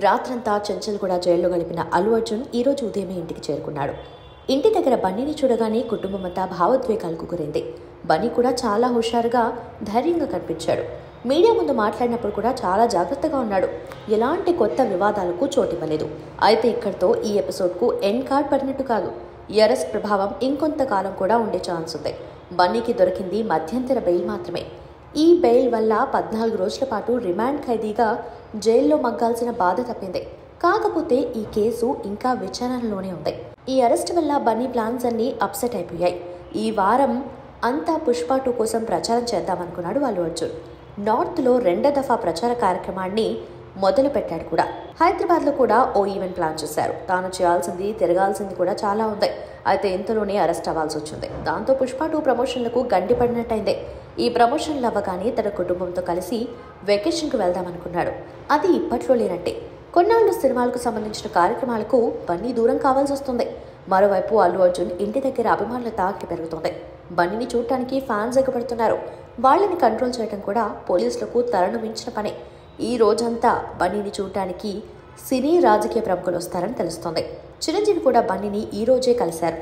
రాత్రంతా చెంచల్ కూడా జైల్లో గడిపిన అల్లు అర్జున్ ఈ రోజు ఉదయమే ఇంటికి చేరుకున్నాడు. ఇంటి దగ్గర బన్నీని చూడగానే కుటుంబమంతా భావోద్వేగాలకు గురైంది. బన్నీ కూడా చాలా హుషారుగా, ధైర్యంగా కనిపించాడు. మీడియా ముందు మాట్లాడినప్పుడు కూడా చాలా జాగ్రత్తగా ఉన్నాడు. ఎలాంటి కొత్త వివాదాలకు చోటివ్వలేదు. అయితే ఇక్కడితో ఈ ఎపిసోడ్కు ఎండ్ కార్డ్ పడినట్టు కాదు. ఈ అరెస్ట్ ప్రభావం ఇంకొంతకాలం కూడా ఉండే ఛాన్స్ ఉంది. బన్నీకి దొరికింది మధ్యంతర బెయిల్ మాత్రమే. ఈ బెయిల్ వల్ల 14 రోజుల పాటు రిమాండ్ ఖైదీగా జైల్లో మగ్గాల్సిన బాధ తప్పింది. కాకపోతే ఈ కేసు ఇంకా విచారణలోనే ఉంది. ఈ అరెస్ట్ వల్ల బన్నీ ప్లాన్స్ అన్నీ అప్సెట్ అయిపోయాయి. ఈ వారం అంతా పుష్ప 2 కోసం ప్రచారం చేద్దామనుకున్నాడు అల్లు అర్జున్. నార్త్లో 2వ దఫా ప్రచార కార్యక్రమాన్ని మొదలు పెట్టాడు కూడా. హైదరాబాద్లో కూడా ఓ ఈవెంట్ ప్లాన్ చేశారు. తాను చేయాల్సింది, తిరగాల్సింది కూడా చాలా ఉంది. అయితే ఇంతలోనే అరెస్ట్ అవ్వాల్సి వచ్చింది. దాంతో పుష్ప 2 ప్రమోషన్లకు గండి పడినట్టయింది. ఈ ప్రమోషన్లు అవ్వగానే తన కుటుంబంతో కలిసి వెకేషన్కు వెళ్దామనుకున్నాడు. అది ఇప్పట్లో లేనట్టే. కొన్నాళ్ళు సినిమాలకు సంబంధించిన కార్యక్రమాలకు బన్నీ దూరం కావాల్సి వస్తుంది. మరోవైపు అల్లు అర్జున్ ఇంటి దగ్గర అభిమానుల తాకిడి పెరుగుతుంది. బన్నీని చూడటానికి ఫ్యాన్స్ ఎగబడుతున్నారు. వాళ్ళని కంట్రోల్ చేయడం కూడా పోలీసులకు తలను మించిన పనే. ఈ రోజంతా బన్నీని చూడటానికి సినీ, రాజకీయ ప్రముఖులు వస్తారని తెలుస్తోంది. చిరంజీవి కూడా బన్నీని ఈ రోజే కలిశారు.